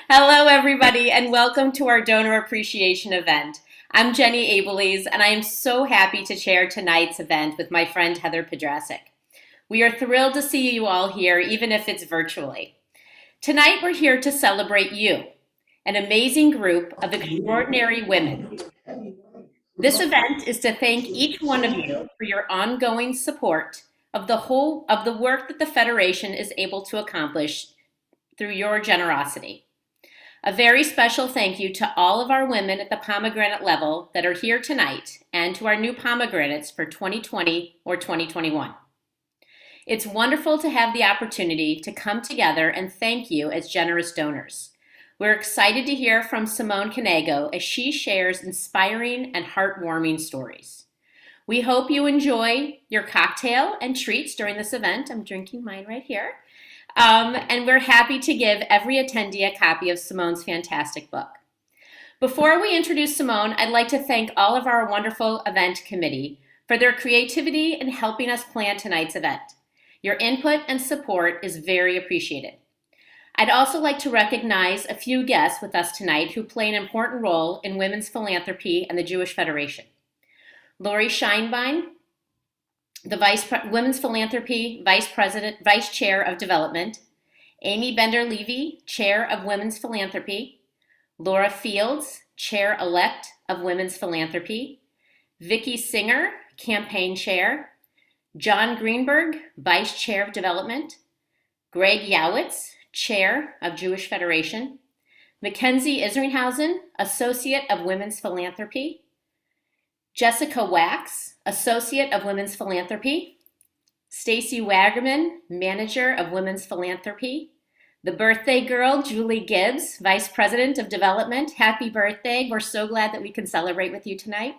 Hello, everybody, and welcome to our donor appreciation event. I'm Jenny Abelies, and I am so happy to chair tonight's event with my friend Heather Pedrasic. We are thrilled to see you all here, even if it's virtually. Tonight, we're here to celebrate you, an amazing group of extraordinary women. This event is to thank each one of you for your ongoing support of the work that the Federation is able to accomplish through your generosity. A very special thank you to all of our women at the pomegranate level that are here tonight and to our new pomegranates for 2020 or 2021. It's wonderful to have the opportunity to come together and thank you as generous donors. We're excited to hear from Simone Canego as she shares inspiring and heartwarming stories. We hope you enjoy your cocktail and treats during this event. I'm drinking mine right here. And we're happy to give every attendee a copy of Simone's fantastic book. Before we introduce Simone, I'd like to thank all of our wonderful event committee for their creativity in helping us plan tonight's event. Your input and support is very appreciated. I'd also like to recognize a few guests with us tonight who play an important role in women's philanthropy and the Jewish Federation. Lori Scheinbein, the Women's Philanthropy Vice Chair of Development, Amy Bender-Levy, Chair of Women's Philanthropy, Laura Fields, Chair-elect of Women's Philanthropy, Vicki Singer, Campaign Chair, John Greenberg, Vice Chair of Development, Greg Yowitz, Chair of Jewish Federation, Mackenzie Isringhausen, Associate of Women's Philanthropy, Jessica Wax, Associate of Women's Philanthropy, Stacy Wagerman, Manager of Women's Philanthropy, the birthday girl, Julie Gibbs, Vice President of Development. Happy birthday. We're so glad that we can celebrate with you tonight.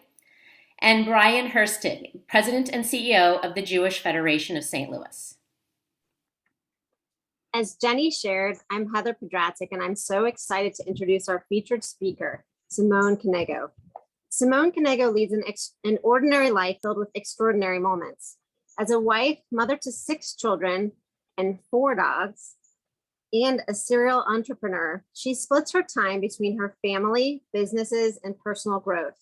And Brian Hurstig, President and CEO of the Jewish Federation of St. Louis. As Jenny shared, I'm Heather Pedrasic, and I'm so excited to introduce our featured speaker, Simone Canego. Simone Canego leads an ordinary life filled with extraordinary moments. As a wife, mother to 6 children and 4 dogs, and a serial entrepreneur, she splits her time between her family, businesses, and personal growth.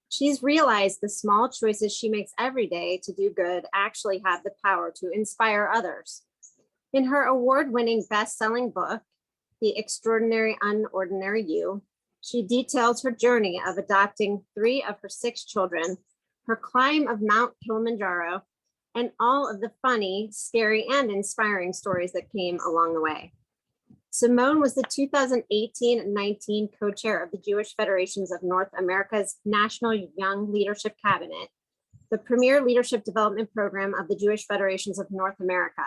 She's realized the small choices she makes every day to do good actually have the power to inspire others. In her award-winning best-selling book, The Extraordinary Unordinary You, she details her journey of adopting 3 of her 6 children, her climb of Mount Kilimanjaro, and all of the funny, scary, and inspiring stories that came along the way. Simone was the 2018-19 co-chair of the Jewish Federations of North America's National Young Leadership Cabinet, the premier leadership development program of the Jewish Federations of North America.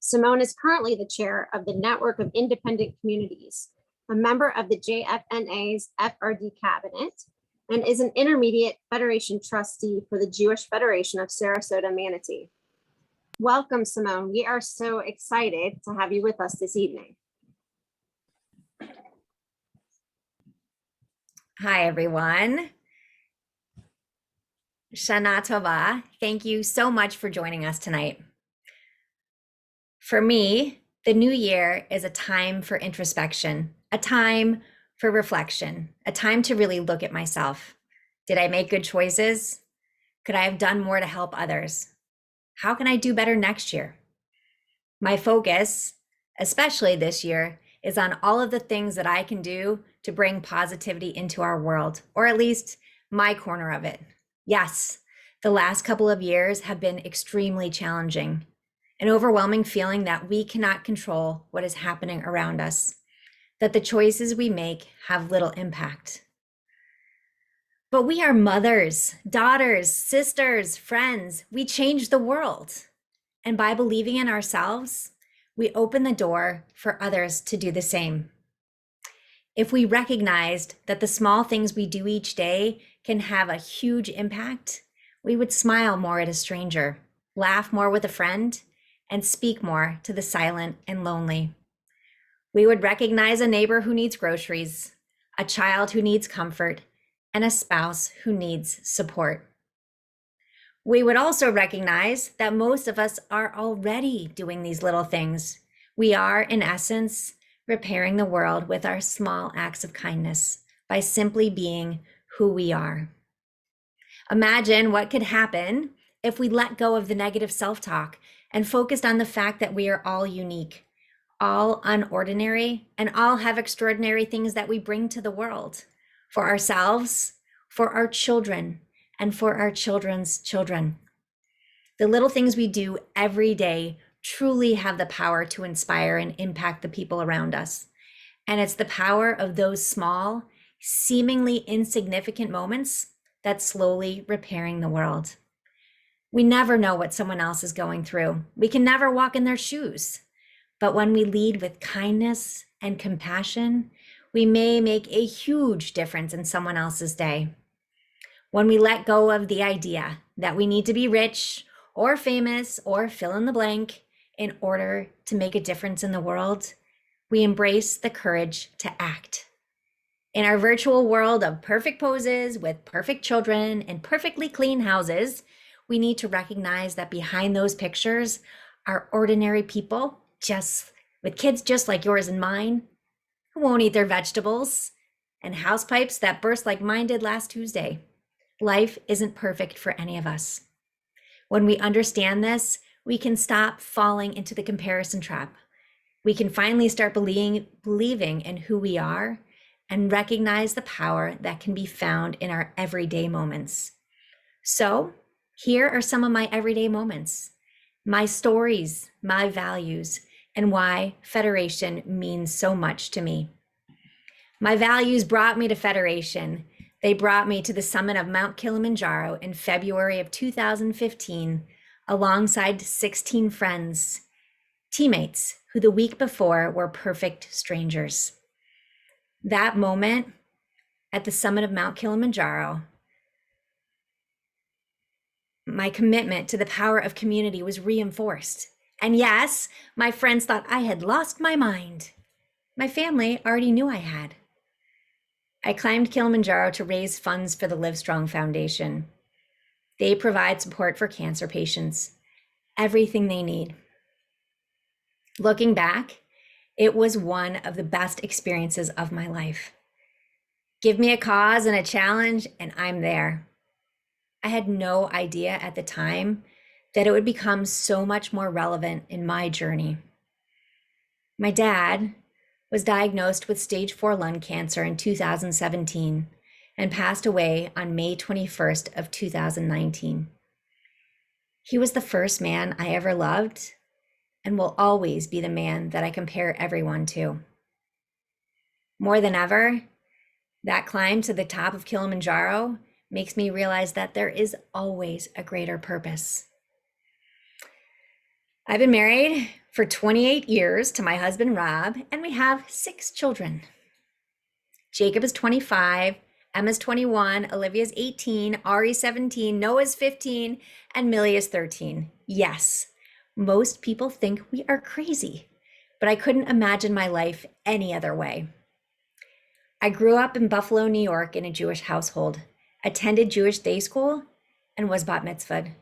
Simone is currently the chair of the Network of Independent Communities, a member of the JFNA's FRD cabinet, and is an intermediate federation trustee for the Jewish Federation of Sarasota Manatee. Welcome, Simone. We are so excited to have you with us this evening. Hi, everyone. Shana Tova. Thank you so much for joining us tonight. For me, the new year is a time for introspection, a time for reflection, a time to really look at myself. Did I make good choices? Could I have done more to help others? How can I do better next year? My focus, especially this year, is on all of the things that I can do to bring positivity into our world, or at least my corner of it. Yes, the last couple of years have been extremely challenging, an overwhelming feeling that we cannot control what is happening around us, that the choices we make have little impact. But we are mothers, daughters, sisters, friends. We change the world. And by believing in ourselves, we open the door for others to do the same. If we recognized that the small things we do each day can have a huge impact, we would smile more at a stranger, laugh more with a friend, and speak more to the silent and lonely. We would recognize a neighbor who needs groceries, a child who needs comfort, and a spouse who needs support. We would also recognize that most of us are already doing these little things. We are, in essence, repairing the world with our small acts of kindness by simply being who we are. Imagine what could happen if we let go of the negative self-talk and focused on the fact that we are all unique, all unordinary, and all have extraordinary things that we bring to the world for ourselves, for our children, and for our children's children. The little things we do every day truly have the power to inspire and impact the people around us. And it's the power of those small, seemingly insignificant moments that's slowly repairing the world. We never know what someone else is going through. We can never walk in their shoes. But when we lead with kindness and compassion, we may make a huge difference in someone else's day. When we let go of the idea that we need to be rich or famous or fill in the blank in order to make a difference in the world, we embrace the courage to act. In our virtual world of perfect poses with perfect children and perfectly clean houses, we need to recognize that behind those pictures are ordinary people, just with kids just like yours and mine, who won't eat their vegetables, and house pipes that burst like mine did last Tuesday. Life isn't perfect for any of us. When we understand this, we can stop falling into the comparison trap. We can finally start believing in who we are and recognize the power that can be found in our everyday moments. So, here are some of my everyday moments, my stories, my values, and why Federation means so much to me. My values brought me to Federation. They brought me to the summit of Mount Kilimanjaro in February of 2015, alongside 16 friends, teammates who the week before were perfect strangers. That moment at the summit of Mount Kilimanjaro, my commitment to the power of community was reinforced. And yes, my friends thought I had lost my mind. My family already knew I had. I climbed Kilimanjaro to raise funds for the Livestrong Foundation. They provide support for cancer patients, everything they need. Looking back, it was one of the best experiences of my life. Give me a cause and a challenge, and I'm there. I had no idea at the time that it would become so much more relevant in my journey. My dad was diagnosed with stage 4 lung cancer in 2017 and passed away on May 21st of 2019. He was the first man I ever loved and will always be the man that I compare everyone to. More than ever, that climb to the top of Kilimanjaro makes me realize that there is always a greater purpose. I've been married for 28 years to my husband, Rob, and we have 6 children. Jacob is 25, Emma's 21, Olivia's 18, Ari's 17, Noah's 15, and Millie is 13. Yes, most people think we are crazy, but I couldn't imagine my life any other way. I grew up in Buffalo, New York in a Jewish household, attended Jewish day school, and was bat mitzvahed.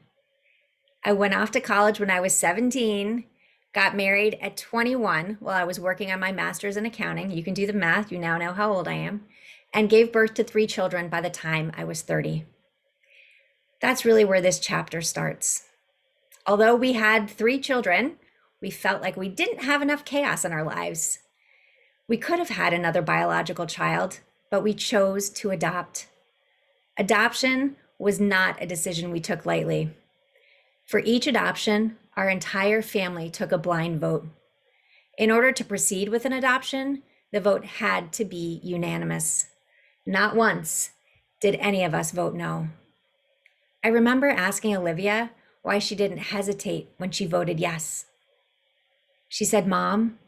I went off to college when I was 17, got married at 21 while I was working on my master's in accounting. You can do the math, you now know how old I am, and gave birth to 3 children by the time I was 30. That's really where this chapter starts. Although we had 3 children, we felt like we didn't have enough chaos in our lives. We could have had another biological child, but we chose to adopt. Adoption was not a decision we took lightly. For each adoption, our entire family took a blind vote. In order to proceed with an adoption, the vote had to be unanimous. Not once did any of us vote no. I remember asking Olivia why she didn't hesitate when she voted yes. She said, "Mom,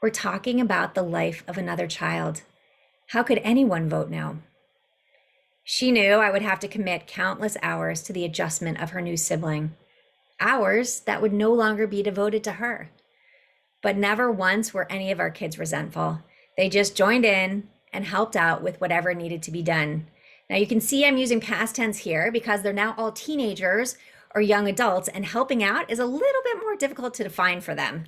we're talking about the life of another child. How could anyone vote no?" She knew I would have to commit countless hours to the adjustment of her new sibling, hours that would no longer be devoted to her. But never once were any of our kids resentful. They just joined in and helped out with whatever needed to be done. Now you can see I'm using past tense here because they're now all teenagers or young adults, and helping out is a little bit more difficult to define for them.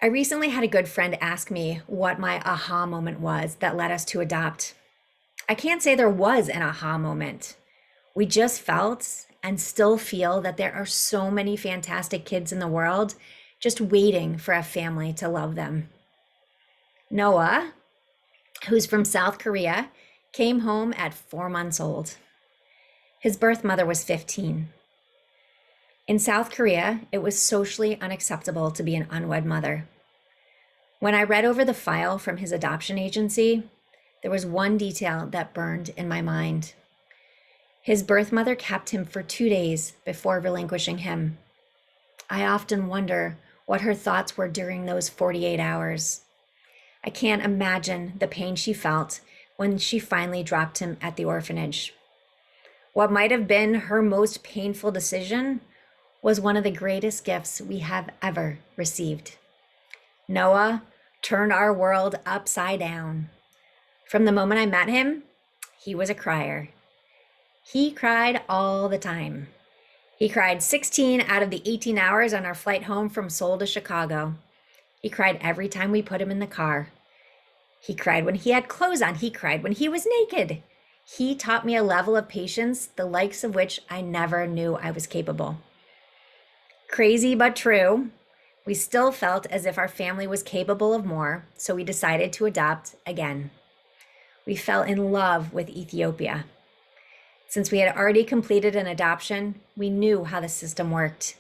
I recently had a good friend ask me what my aha moment was that led us to adopt. I can't say there was an aha moment. We just felt and still feel that there are so many fantastic kids in the world just waiting for a family to love them. Noah, who's from South Korea, came home at 4 months old. His birth mother was 15. In South Korea, it was socially unacceptable to be an unwed mother. When I read over the file from his adoption agency, there was one detail that burned in my mind. His birth mother kept him for 2 days before relinquishing him. I often wonder what her thoughts were during those 48 hours. I can't imagine the pain she felt when she finally dropped him at the orphanage. What might have been her most painful decision was one of the greatest gifts we have ever received. Noah turned our world upside down. From the moment I met him, he was a crier. He cried all the time. He cried 16 out of the 18 hours on our flight home from Seoul to Chicago. He cried every time we put him in the car. He cried when he had clothes on. He cried when he was naked. He taught me a level of patience, the likes of which I never knew I was capable. Crazy but true, we still felt as if our family was capable of more, so we decided to adopt again. We fell in love with Ethiopia. Since we had already completed an adoption, we knew how the system worked.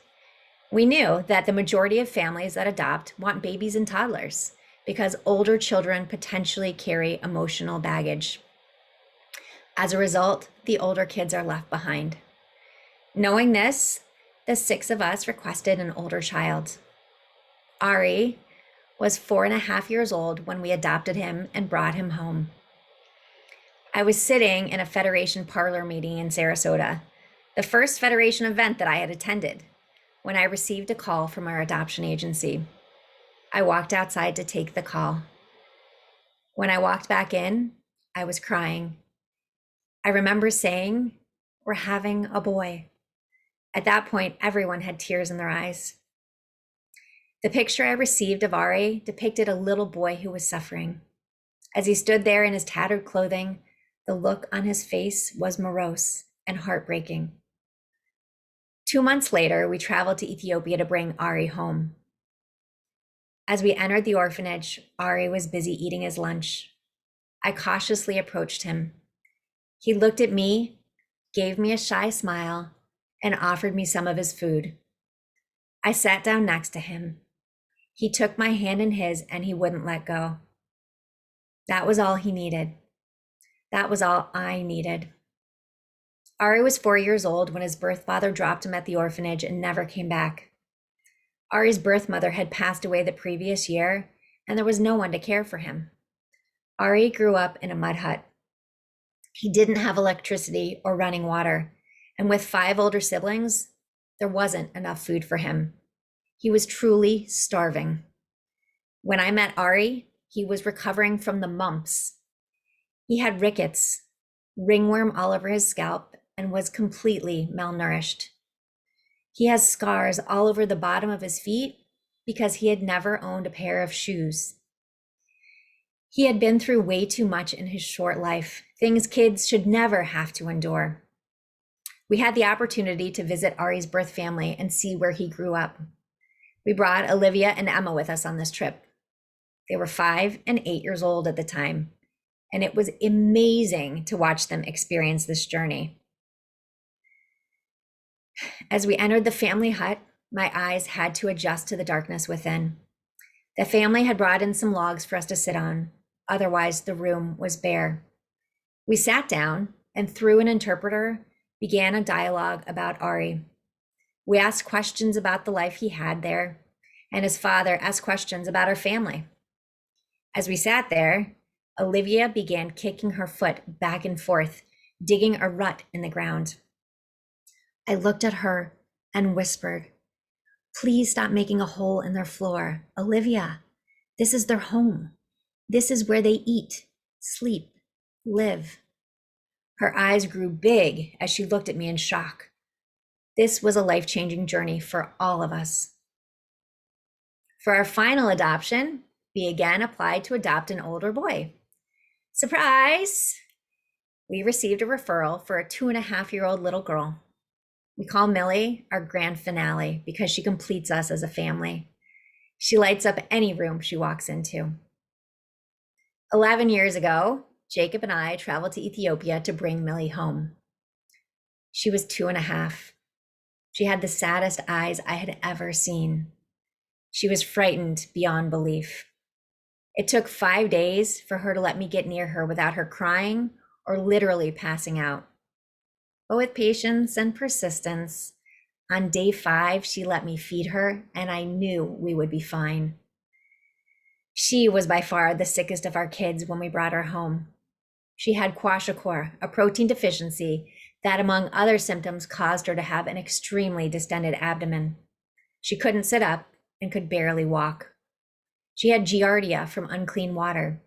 We knew that the majority of families that adopt want babies and toddlers because older children potentially carry emotional baggage. As a result, the older kids are left behind. Knowing this, the 6 of us requested an older child. Ari was 4.5 years old when we adopted him and brought him home. I was sitting in a Federation parlor meeting in Sarasota, the first Federation event that I had attended, when I received a call from our adoption agency. I walked outside to take the call. When I walked back in, I was crying. I remember saying, "We're having a boy." At that point, everyone had tears in their eyes. The picture I received of Ari depicted a little boy who was suffering. As he stood there in his tattered clothing, the look on his face was morose and heartbreaking. 2 months later, we traveled to Ethiopia to bring Ari home. As we entered the orphanage, Ari was busy eating his lunch. I cautiously approached him. He looked at me, gave me a shy smile, and offered me some of his food. I sat down next to him. He took my hand in his and he wouldn't let go. That was all he needed. That was all I needed. Ari was 4 years old when his birth father dropped him at the orphanage and never came back. Ari's birth mother had passed away the previous year, and there was no one to care for him. Ari grew up in a mud hut. He didn't have electricity or running water, and with 5 older siblings, there wasn't enough food for him. He was truly starving. When I met Ari, he was recovering from the mumps. He had rickets, ringworm all over his scalp, and was completely malnourished. He has scars all over the bottom of his feet because he had never owned a pair of shoes. He had been through way too much in his short life, things kids should never have to endure. We had the opportunity to visit Ari's birth family and see where he grew up. We brought Olivia and Emma with us on this trip. They were 5 and 8 years old at the time, and it was amazing to watch them experience this journey. As we entered the family hut, my eyes had to adjust to the darkness within. The family had brought in some logs for us to sit on. Otherwise, the room was bare. We sat down and through an interpreter began a dialogue about Ari. We asked questions about the life he had there, and his father asked questions about our family. As we sat there, Olivia began kicking her foot back and forth, digging a rut in the ground. I looked at her and whispered, "Please stop making a hole in their floor. Olivia, this is their home. This is where they eat, sleep, live." Her eyes grew big as she looked at me in shock. This was a life-changing journey for all of us. For our final adoption, we again applied to adopt an older boy. Surprise! We received a referral for a 2.5-year-old little girl. We call Millie our grand finale because she completes us as a family. She lights up any room she walks into. 11 years ago, Jacob and I traveled to Ethiopia to bring Millie home. She was 2.5. She had the saddest eyes I had ever seen. She was frightened beyond belief. It took 5 days for her to let me get near her without her crying or literally passing out. But with patience and persistence, on day 5, she let me feed her, and I knew we would be fine. She was by far the sickest of our kids when we brought her home. She had kwashiorkor, a protein deficiency that, among other symptoms, caused her to have an extremely distended abdomen. She couldn't sit up and could barely walk. She had giardia from unclean water.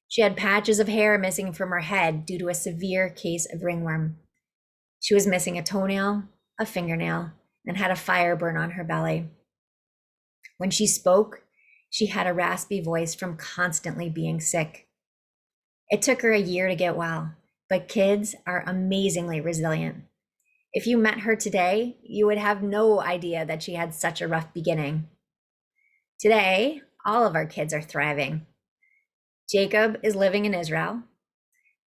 She had patches of hair missing from her head due to a severe case of ringworm. She was missing a toenail, a fingernail, and had a fire burn on her belly. When she spoke, she had a raspy voice from constantly being sick. It took her a year to get well, but kids are amazingly resilient. If you met her today, you would have no idea that she had such a rough beginning. Today, all of our kids are thriving. Jacob is living in Israel.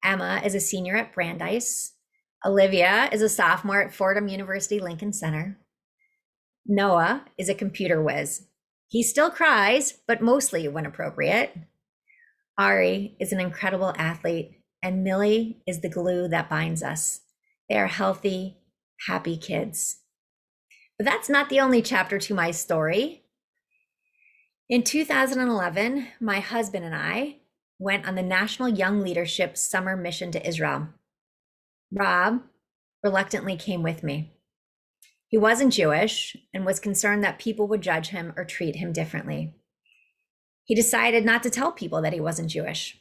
Emma is a senior at Brandeis. Olivia is a sophomore at Fordham University Lincoln Center. Noah is a computer whiz. He still cries, but mostly when appropriate. Ari is an incredible athlete, and Millie is the glue that binds us. They are healthy, happy kids. But that's not the only chapter to my story. In 2011, my husband and I went on the National Young Leadership Summer Mission to Israel. Rob reluctantly came with me. He wasn't Jewish and was concerned that people would judge him or treat him differently. He decided not to tell people that he wasn't Jewish.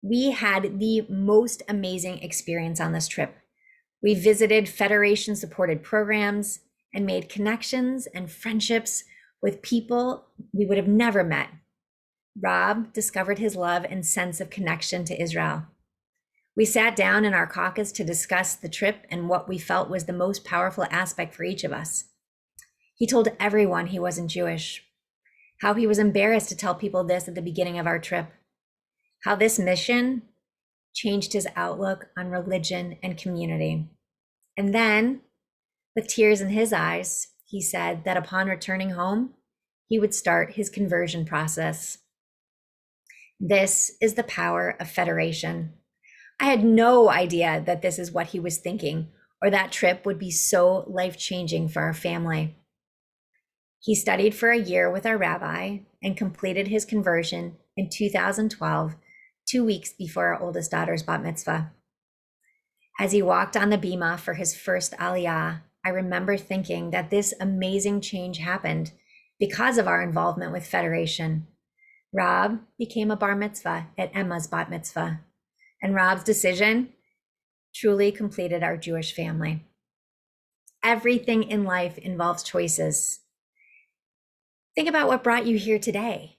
We had the most amazing experience on this trip. We visited Federation-supported programs and made connections and friendships with people we would have never met. Rob discovered his love and sense of connection to Israel. We sat down in our caucus to discuss the trip and what we felt was the most powerful aspect for each of us. He told everyone he wasn't Jewish, how he was embarrassed to tell people this at the beginning of our trip, how this mission changed his outlook on religion and community. And then, with tears in his eyes, he said that upon returning home, he would start his conversion process. This is the power of federation. I had no idea that this is what he was thinking, or that trip would be so life-changing for our family. He studied for a year with our rabbi and completed his conversion in 2012, 2 weeks before our oldest daughter's bat mitzvah. As he walked on the bima for his first aliyah, I remember thinking that this amazing change happened because of our involvement with Federation. Rob became a bar mitzvah at Emma's bat mitzvah, and Rob's decision truly completed our Jewish family. Everything in life involves choices. Think about what brought you here today.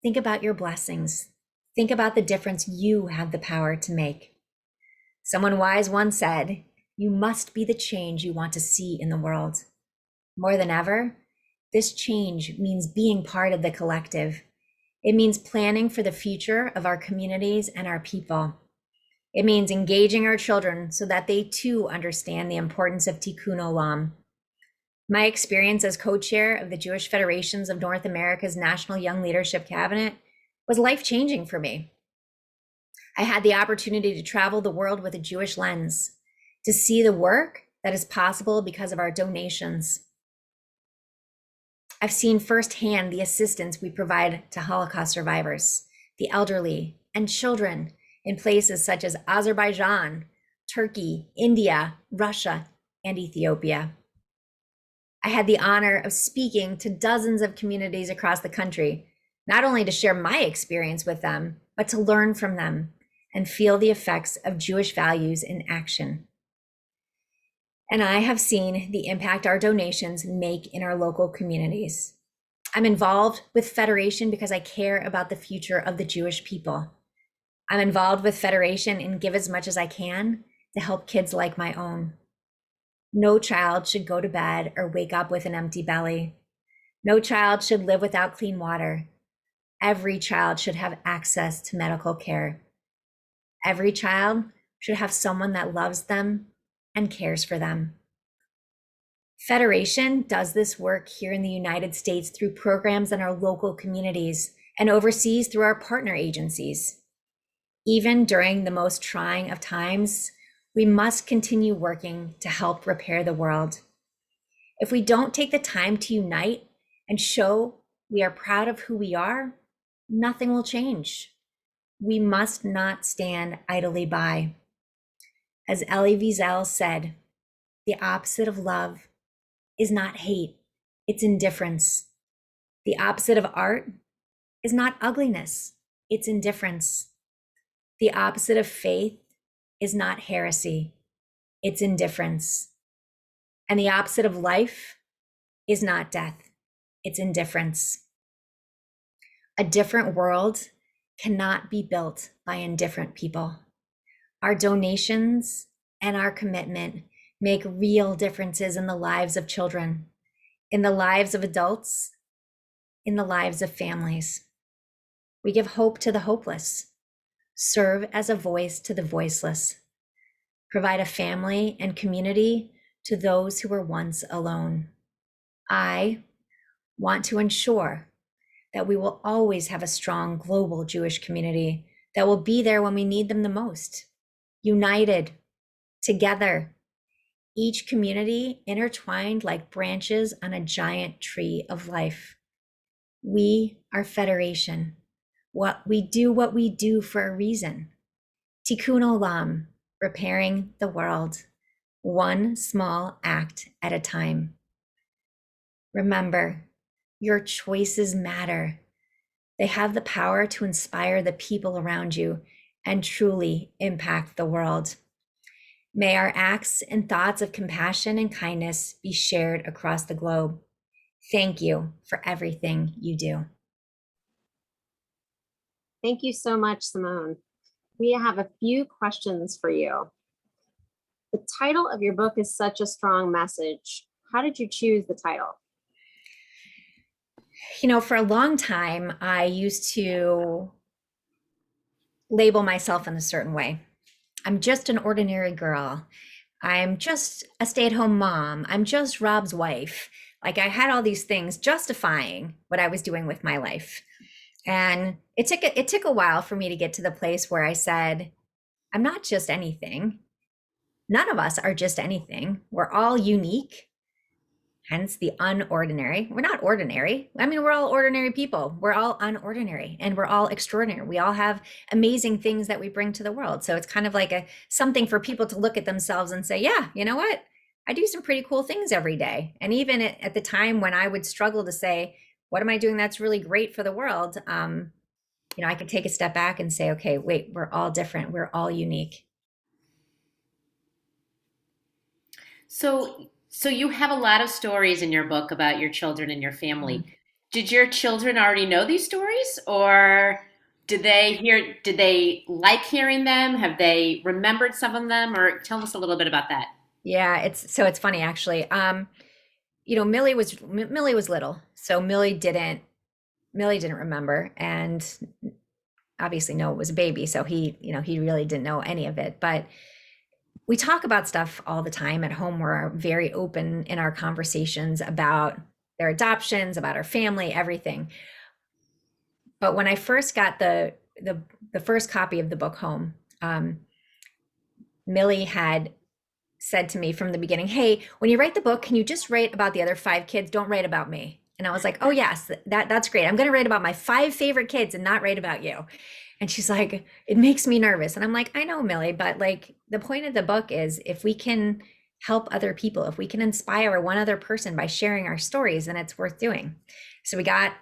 Think about your blessings. Think about the difference you have the power to make. Someone wise once said, "You must be the change you want to see in the world." More than ever, this change means being part of the collective. It means planning for the future of our communities and our people. It means engaging our children so that they too understand the importance of Tikkun Olam. My experience as co-chair of the Jewish Federations of North America's National Young Leadership Cabinet was life-changing for me. I had the opportunity to travel the world with a Jewish lens, to see the work that is possible because of our donations. I've seen firsthand the assistance we provide to Holocaust survivors, the elderly, and children in places such as Azerbaijan, Turkey, India, Russia, and Ethiopia. I had the honor of speaking to dozens of communities across the country, not only to share my experience with them, but to learn from them and feel the effects of Jewish values in action. And I have seen the impact our donations make in our local communities. I'm involved with Federation because I care about the future of the Jewish people. I'm involved with Federation and give as much as I can to help kids like my own. No child should go to bed or wake up with an empty belly. No child should live without clean water. Every child should have access to medical care. Every child should have someone that loves them and cares for them. Federation does this work here in the United States through programs in our local communities and overseas through our partner agencies. Even during the most trying of times, we must continue working to help repair the world. If we don't take the time to unite and show we are proud of who we are, nothing will change. We must not stand idly by. As Elie Wiesel said, the opposite of love is not hate, it's indifference. The opposite of art is not ugliness, it's indifference. The opposite of faith is not heresy, it's indifference. And the opposite of life is not death, it's indifference. A different world cannot be built by indifferent people. Our donations and our commitment make real differences in the lives of children, in the lives of adults, in the lives of families. We give hope to the hopeless, serve as a voice to the voiceless, provide a family and community to those who were once alone. I want to ensure that we will always have a strong global Jewish community that will be there when we need them the most, united, together, each community intertwined like branches on a giant tree of life. We are Federation. What we do for a reason. Tikkun Olam, repairing the world, one small act at a time. Remember, your choices matter. They have the power to inspire the people around you and truly impact the world. May our acts and thoughts of compassion and kindness be shared across the globe. Thank you for everything you do. Thank you so much, Simone. We have a few questions for you. The title of your book is such a strong message. How did you choose the title? You know, for a long time, I used to label myself in a certain way. I'm just an ordinary girl. I'm just a stay-at-home mom. I'm just Rob's wife. Like, I had all these things justifying what I was doing with my life. And it took a while for me to get to the place where I said, I'm not just anything. None of us are just anything. We're all unique. Hence the unordinary. We're not ordinary. I mean, we're all ordinary people. We're all unordinary and we're all extraordinary. We all have amazing things that we bring to the world. So it's kind of like something for people to look at themselves and say, yeah, you know what? I do some pretty cool things every day. And even at the time when I would struggle to say, what am I doing that's really great for the world? I could take a step back and say, okay, wait, we're all different. We're all unique. So you have a lot of stories in your book about your children and your family. Did your children already know these stories, or did they like hearing them? Have they remembered some of them, or tell us a little bit about that? Yeah, it's funny actually. Millie was little, so Millie didn't remember, and obviously Noah was a baby, so he really didn't know any of it. But we talk about stuff all the time at home. We're very open in our conversations about their adoptions, about our family, everything. But when I first got the first copy of the book home, Millie had said to me from the beginning, hey, when you write the book, can you just write about the other 5 kids? Don't write about me. And I was like, oh yes, that's great. I'm going to write about my 5 favorite kids and not write about you. And she's like, it makes me nervous. And I'm like, I know, Millie, but like the point of the book is if we can help other people, if we can inspire one other person by sharing our stories, then it's worth doing. So we got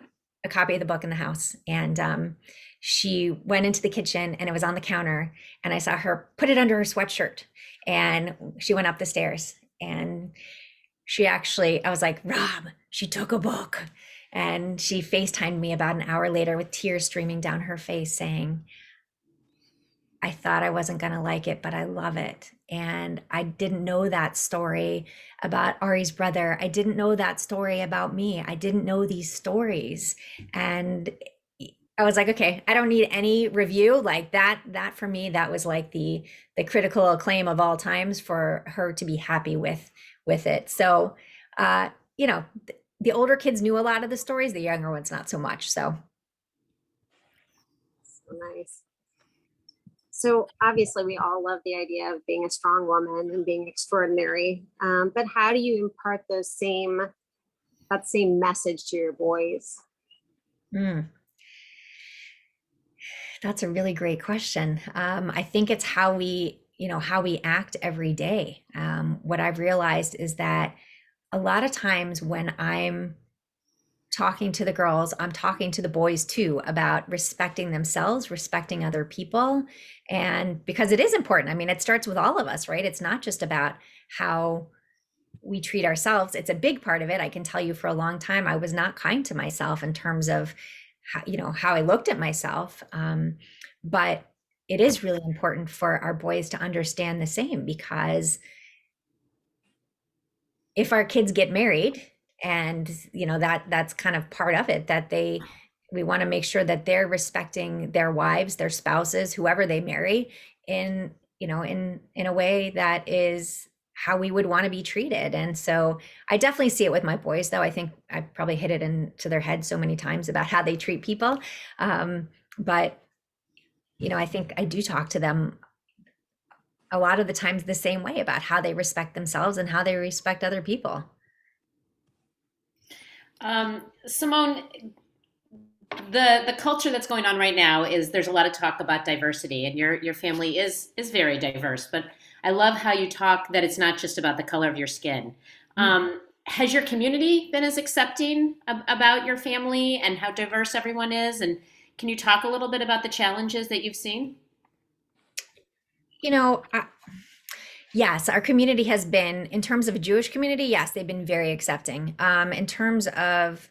a copy of the book in the house, and she went into the kitchen and it was on the counter, and I saw her put it under her sweatshirt, and she went up the stairs, and I was like, Rob, she took a book. And she FaceTimed me about an hour later with tears streaming down her face saying, I thought I wasn't going to like it, but I love it. And I didn't know that story about Ari's brother. I didn't know that story about me. I didn't know these stories. And I was like, okay, I don't need any review like that. That for me, that was like the critical acclaim of all times for her to be happy with it. So, you know, the older kids knew a lot of the stories, the younger ones not so much. So So nice. So obviously, we all love the idea of being a strong woman and being extraordinary. But how do you impart that same message to your boys? mm, that's a really great question. I think it's how we act every day. What I've realized is that a lot of times when I'm talking to the girls, I'm talking to the boys too about respecting themselves, respecting other people. And because it is important, I mean, it starts with all of us, right? It's not just about how we treat ourselves. It's a big part of it. I can tell you for a long time, I was not kind to myself in terms of how I looked at myself. But it is really important for our boys to understand the same, because if our kids get married, and that's kind of part of it, that we want to make sure that they're respecting their wives, their spouses, whoever they marry, in in a way that is how we would want to be treated. And so I definitely see it with my boys, though I think I probably hit it into their head so many times about how they treat people. But I think I do talk to them a lot of the times the same way about how they respect themselves and how they respect other people. Simone, the culture that's going on right now is there's a lot of talk about diversity, and your family is very diverse. But I love how you talk that it's not just about the color of your skin. Has your community been as accepting about your family and how diverse everyone is? And can you talk a little bit about the challenges that you've seen? You know, yes, our community has been, in terms of a Jewish community, yes, they've been very accepting. In terms of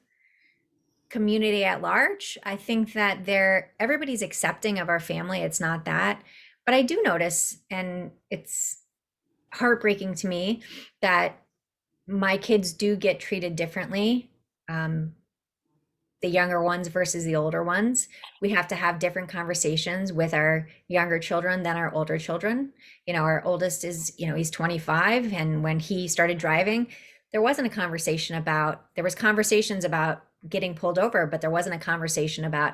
community at large, I think that everybody's accepting of our family. It's not that. But I do notice, and it's heartbreaking to me, that my kids do get treated differently. The younger ones versus the older ones. We have to have different conversations with our younger children than our older children. Our oldest is, he's 25. And when he started driving, there was conversations about getting pulled over, but there wasn't a conversation about,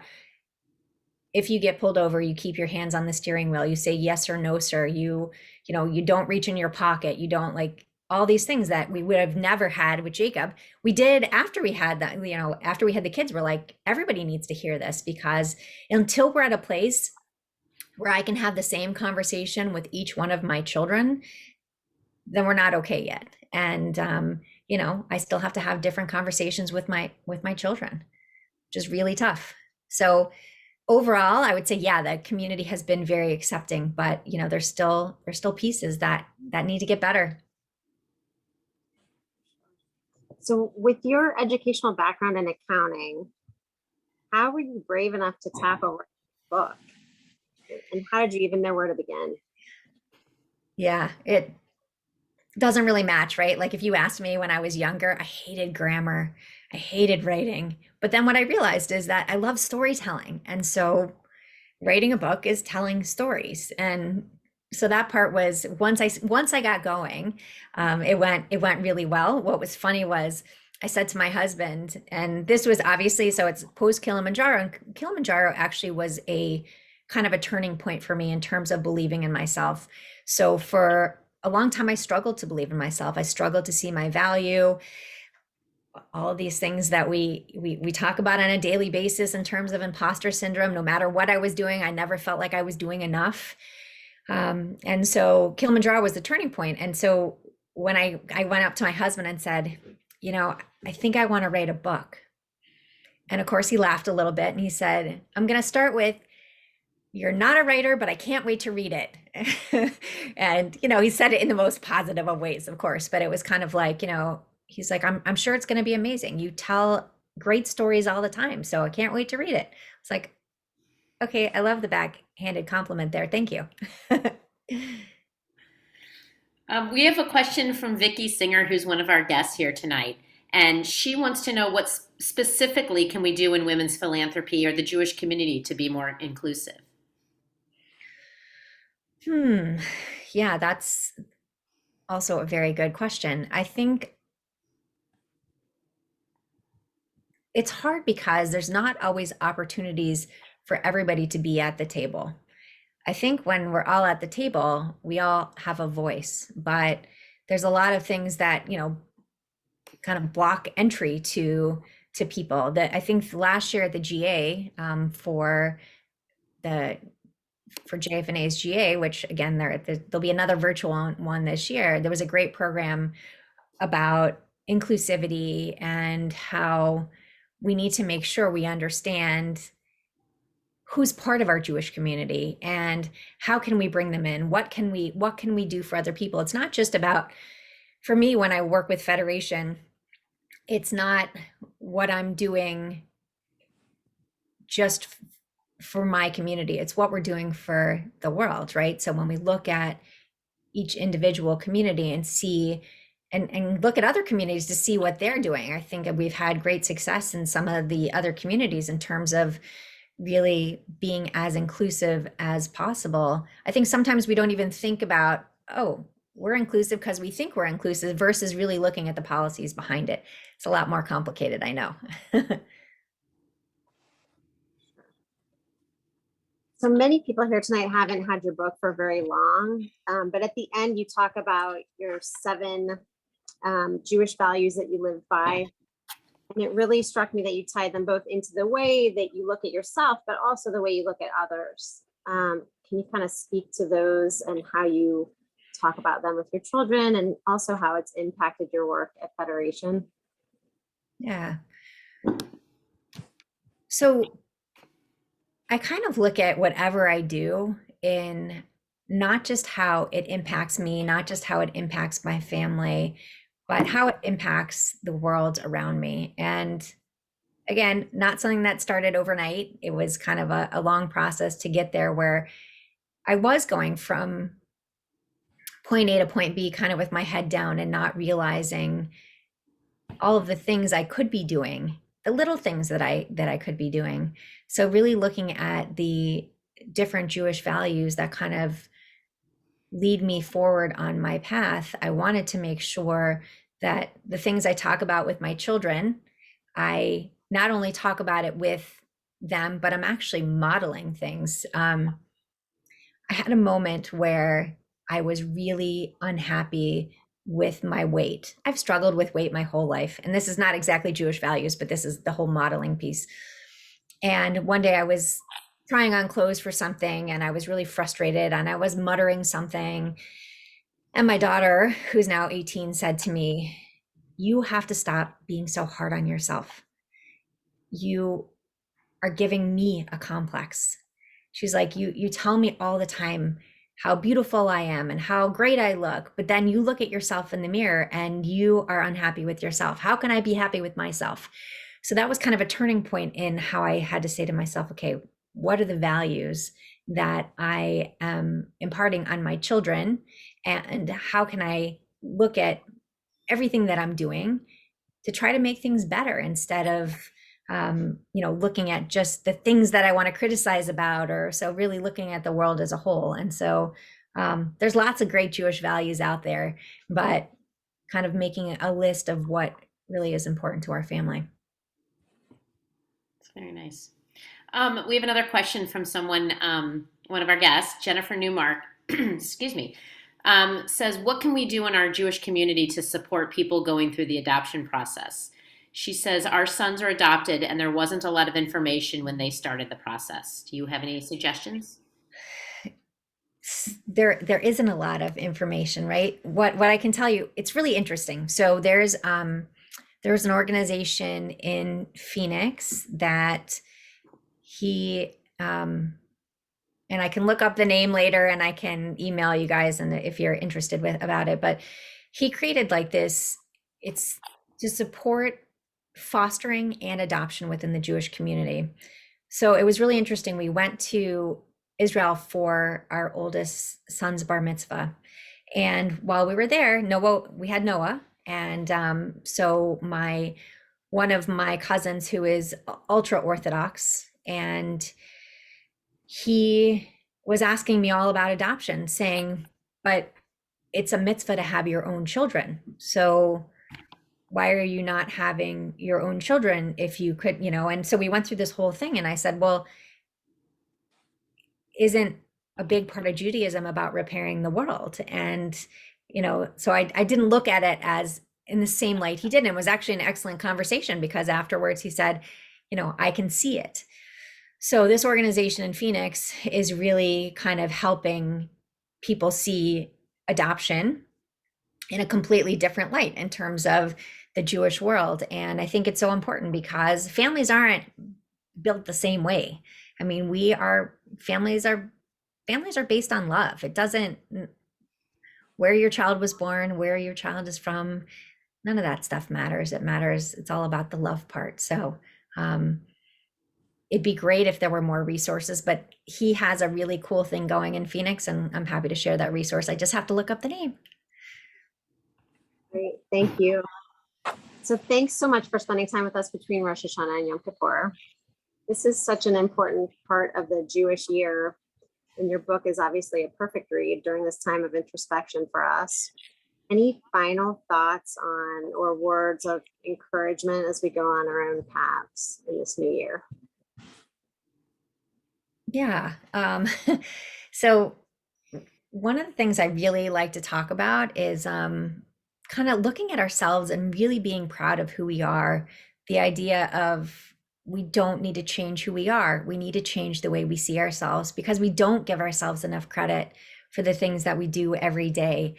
if you get pulled over, you keep your hands on the steering wheel, you say yes or no, sir. You don't reach in your pocket. You don't, like, all these things that we would have never had with Jacob. We did after we had that, after we had the kids. We're like, everybody needs to hear this, because until we're at a place where I can have the same conversation with each one of my children, then we're not okay yet. And I still have to have different conversations with my children, which is really tough. So overall, I would say, yeah, the community has been very accepting, but there's still pieces that need to get better. So with your educational background in accounting, how were you brave enough to tackle a book? And how did you even know where to begin? Yeah, it doesn't really match, right? Like, if you asked me when I was younger, I hated grammar, I hated writing. But then what I realized is that I love storytelling. And so writing a book is telling stories. And so that part was, once I got going, it went really well. What was funny was, I said to my husband, and this was obviously, so it's post Kilimanjaro, and Kilimanjaro actually was a kind of a turning point for me in terms of believing in myself. So for a long time, I struggled to believe in myself. I struggled to see my value, all of these things that we talk about on a daily basis in terms of imposter syndrome. No matter what I was doing, I never felt like I was doing enough. And so Kilimanjaro was the turning point. And so when I went up to my husband and said, I think I want to write a book. And of course, he laughed a little bit and he said, I'm going to start with, you're not a writer, but I can't wait to read it. And, he said it in the most positive of ways, of course, but it was kind of like, he's like, I'm sure it's going to be amazing. You tell great stories all the time. So I can't wait to read it. It's like, okay, I love the backhanded compliment there. Thank you. We have a question from Vicky Singer, who's one of our guests here tonight, and she wants to know what specifically can we do in women's philanthropy or the Jewish community to be more inclusive. Hmm. Yeah, that's also a very good question. I think it's hard because there's not always opportunities for everybody to be at the table. I think when we're all at the table, we all have a voice, but there's a lot of things that, kind of block entry to people. That I think last year at the GA, the for JFNA's GA, which again there'll be another virtual one this year. There was a great program about inclusivity and how we need to make sure we understand who's part of our Jewish community and how can we bring them in? What can we do for other people? It's not just about, for me, when I work with Federation, it's not what I'm doing just for my community. It's what we're doing for the world, right? So when we look at each individual community and see and look at other communities to see what they're doing, I think we've had great success in some of the other communities in terms of really being as inclusive as possible. I think sometimes we don't even think about, oh, we're inclusive because we think we're inclusive versus really looking at the policies behind it. It's a lot more complicated, I know. So many people here tonight haven't had your book for very long, but at the end you talk about your 7 Jewish values that you live by. And it really struck me that you tied them both into the way that you look at yourself, but also the way you look at others. Can you kind of speak to those and how you talk about them with your children and also how it's impacted your work at Federation? Yeah. So I kind of look at whatever I do in not just how it impacts me, not just how it impacts my family, but how it impacts the world around me. And again, not something that started overnight. It was kind of a long process to get there where I was going from point A to point B, kind of with my head down and not realizing all of the things I could be doing, the little things that I could be doing. So really looking at the different Jewish values that kind of lead me forward on my path, I wanted to make sure that the things I talk about with my children, I not only talk about it with them, but I'm actually modeling things. I had a moment where I was really unhappy with my weight. I've struggled with weight my whole life. And this is not exactly Jewish values, but this is the whole modeling piece. And one day I was trying on clothes for something and I was really frustrated and I was muttering something. And my daughter, who's now 18, said to me, "You have to stop being so hard on yourself. You are giving me a complex." She's like, you tell me all the time how beautiful I am and how great I look, but then you look at yourself in the mirror and you are unhappy with yourself. How can I be happy with myself?" So that was kind of a turning point in how I had to say to myself, okay, what are the values that I am imparting on my children? And how can I look at everything that I'm doing to try to make things better instead of looking at just the things that I want to criticize about, or so really looking at the world as a whole. And so there's lots of great Jewish values out there, but kind of making a list of what really is important to our family. It's very nice. We have another question from someone, one of our guests, Jennifer Newmark, excuse me, says, what can we do in our Jewish community to support people going through the adoption process? She says, our sons are adopted and there wasn't a lot of information when they started the process. Do you have any suggestions? There isn't a lot of information, right? What I can tell you, it's really interesting. So there's an organization in Phoenix that he and I can look up the name later and I can email you guys and if you're interested about it, but he created like this, it's to support fostering and adoption within the Jewish community. So it was really interesting. We went to Israel for our oldest son's bar mitzvah. And while we were there, we had Noah. And so one of my cousins who is ultra Orthodox, and he was asking me all about adoption, saying, but it's a mitzvah to have your own children. So why are you not having your own children if you could, And so we went through this whole thing, and I said, well, isn't a big part of Judaism about repairing the world? And, so I didn't look at it as in the same light he did. And it was actually an excellent conversation, because afterwards he said, I can see it. So this organization in Phoenix is really kind of helping people see adoption in a completely different light in terms of the Jewish world. And I think it's so important because families aren't built the same way. I mean, families are based on love. It doesn't, where your child was born, where your child is from, none of that stuff matters. It's all about the love part. So it'd be great if there were more resources, but he has a really cool thing going in Phoenix, and I'm happy to share that resource. I just have to look up the name. Great, thank you. So thanks so much for spending time with us between Rosh Hashanah and Yom Kippur. This is such an important part of the Jewish year, and your book is obviously a perfect read during this time of introspection for us. Any final thoughts on or words of encouragement as we go on our own paths in this new year? Yeah. So one of the things I really like to talk about is kind of looking at ourselves and really being proud of who we are. The idea of we don't need to change who we are. We need to change the way we see ourselves, because we don't give ourselves enough credit for the things that we do every day.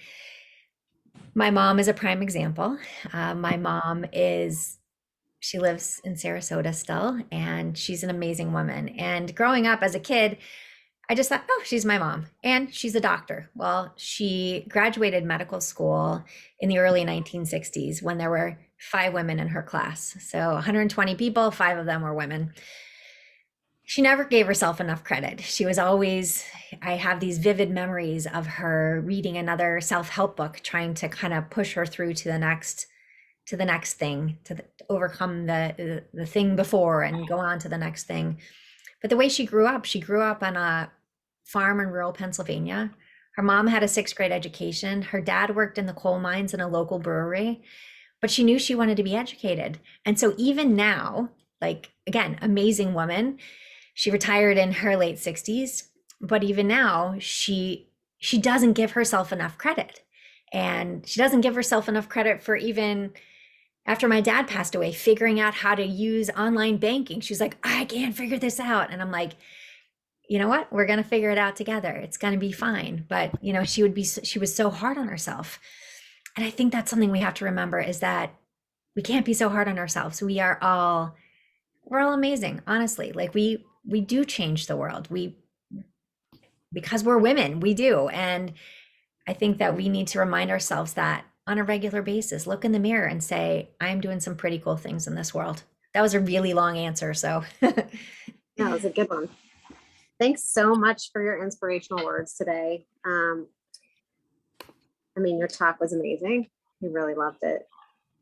My mom is a prime example. My mom she lives in Sarasota still, and she's an amazing woman. And growing up as a kid, I just thought, oh, she's my mom, and she's a doctor. Well, she graduated medical school in the early 1960s when there were 5 women in her class. So 120 people, 5 of them were women. She never gave herself enough credit. She was always, I have these vivid memories of her reading another self-help book, trying to kind of push her through to the next thing, overcome the thing before and go on to the next thing. But the way she grew up on a farm in rural Pennsylvania. Her mom had a 6th grade education. Her dad worked in the coal mines in a local brewery, but she knew she wanted to be educated. And so even now, like, again, amazing woman, she retired in her late 60s, but even now she doesn't give herself enough credit. And she doesn't give herself enough credit for, even after my dad passed away, figuring out how to use online banking. She's like, I can't figure this out. And I'm like, you know what? We're going to figure it out together. It's going to be fine. But, she was so hard on herself. And I think that's something we have to remember, is that we can't be so hard on ourselves. We're all amazing, honestly. Like we do change the world. Because we're women, we do. And I think that we need to remind ourselves that on a regular basis, look in the mirror and say, I'm doing some pretty cool things in this world. That was a really long answer. So yeah, it was a good one. Thanks so much for your inspirational words today. Your talk was amazing. We really loved it.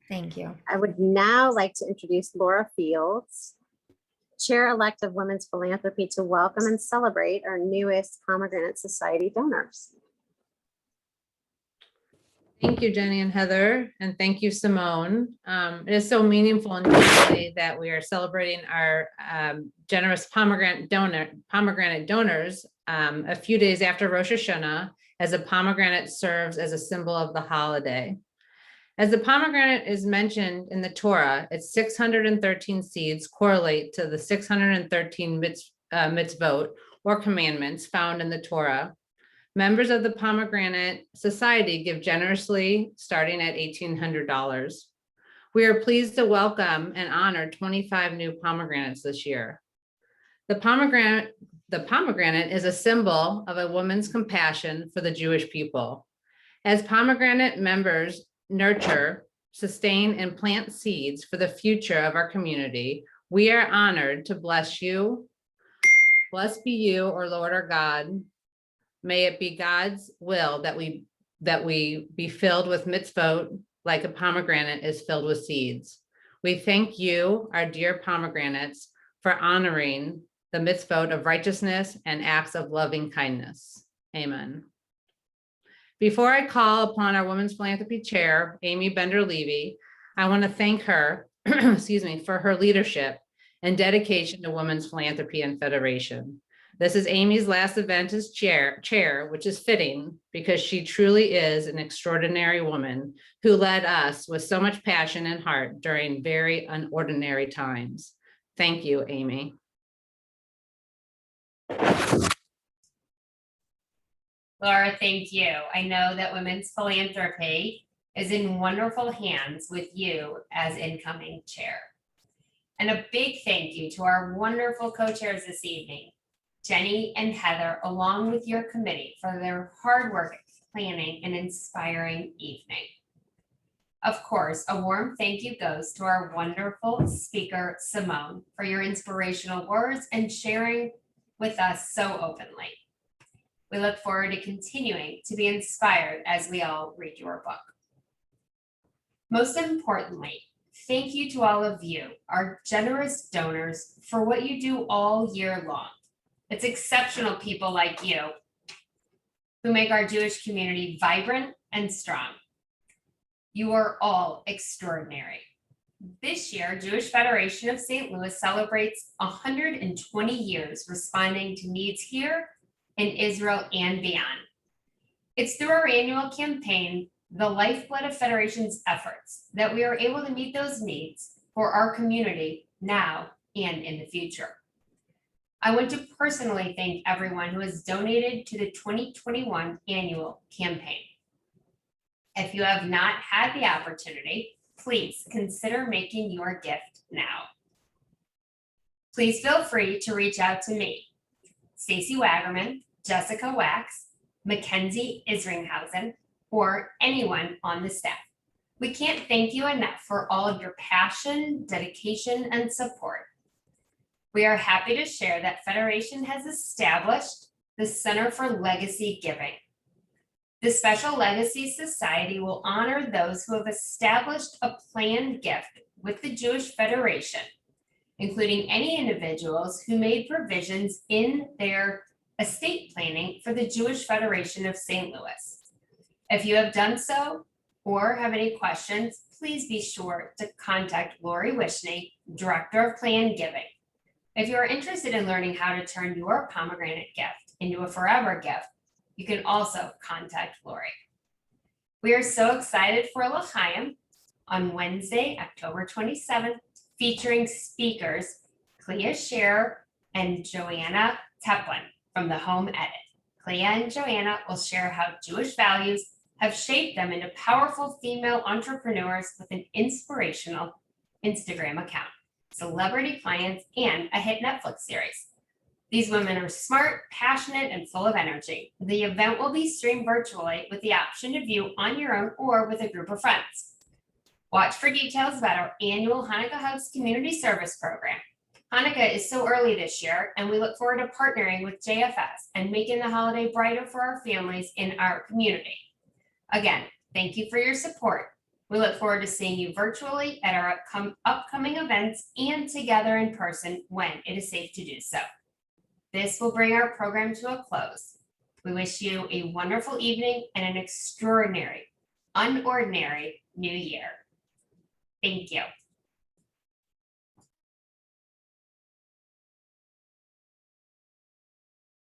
Thank you. I would now like to introduce Laura Fields, Chair-elect of Women's Philanthropy, to welcome and celebrate our newest Pomegranate Society donors. Thank you, Jenny and Heather, and thank you, Simone. It is so meaningful and timely that we are celebrating our generous pomegranate donors a few days after Rosh Hashanah, as a pomegranate serves as a symbol of the holiday. As the pomegranate is mentioned in the Torah, its 613 seeds correlate to the 613 mitzvot, or commandments, found in the Torah. Members of the Pomegranate Society give generously, starting at $1,800. We are pleased to welcome and honor 25 new pomegranates this year. The pomegranate is a symbol of a woman's compassion for the Jewish people. As pomegranate members nurture sustain, and plant seeds for the future of our community, we are honored to bless you. Blessed be you, or Lord our God. May it be God's will that we be filled with mitzvot like a pomegranate is filled with seeds. We thank you, our dear pomegranates, for honoring the mitzvot of righteousness and acts of loving kindness. Amen. Before I call upon our Women's Philanthropy Chair, Amy Bender-Levy, I want to thank her, excuse me, for her leadership and dedication to women's philanthropy and federation. This is Amy's last event as chair, which is fitting because she truly is an extraordinary woman who led us with so much passion and heart during very unordinary times. Thank you, Amy. Laura, thank you. I know that Women's Philanthropy is in wonderful hands with you as incoming chair. And a big thank you to our wonderful co-chairs this evening, Jenny and Heather, along with your committee for their hard work planning an inspiring evening. Of course, a warm thank you goes to our wonderful speaker, Simone, for your inspirational words and sharing with us so openly. We look forward to continuing to be inspired as we all read your book. Most importantly, thank you to all of you, our generous donors, for what you do all year long. It's exceptional people like you who make our Jewish community vibrant and strong. You are all extraordinary. This year, Jewish Federation of St. Louis celebrates 120 years responding to needs here in Israel and beyond. It's through our annual campaign, the lifeblood of Federation's efforts, that we are able to meet those needs for our community now and in the future. I want to personally thank everyone who has donated to the 2021 annual campaign. If you have not had the opportunity, please consider making your gift now. Please feel free to reach out to me, Stacy Wagerman, Jessica Wax, Mackenzie Isringhausen, or anyone on the staff. We can't thank you enough for all of your passion, dedication, and support. We are happy to share that Federation has established the Center for Legacy Giving. The Special Legacy Society will honor those who have established a planned gift with the Jewish Federation, including any individuals who made provisions in their estate planning for the Jewish Federation of St. Louis. If you have done so or have any questions, please be sure to contact Lori Wishney, Director of Planned Giving. If you are interested in learning how to turn your pomegranate gift into a forever gift, you can also contact Lori. We are so excited for L'chaim on Wednesday, October 27th, featuring speakers Clea Scherer and Joanna Teplin from the Home Edit. Clea and Joanna will share how Jewish values have shaped them into powerful female entrepreneurs with an inspirational Instagram account, celebrity clients, and a hit Netflix series. These women are smart, passionate, and full of energy. The event will be streamed virtually with the option to view on your own or with a group of friends. Watch for details about our annual Hanukkah House Community Service Program. Hanukkah is so early this year, and we look forward to partnering with JFS and making the holiday brighter for our families in our community. Again, thank you for your support. We look forward to seeing you virtually at our upcoming events and together in person when it is safe to do so. This will bring our program to a close. We wish you a wonderful evening and an extraordinary, unordinary new year. Thank you.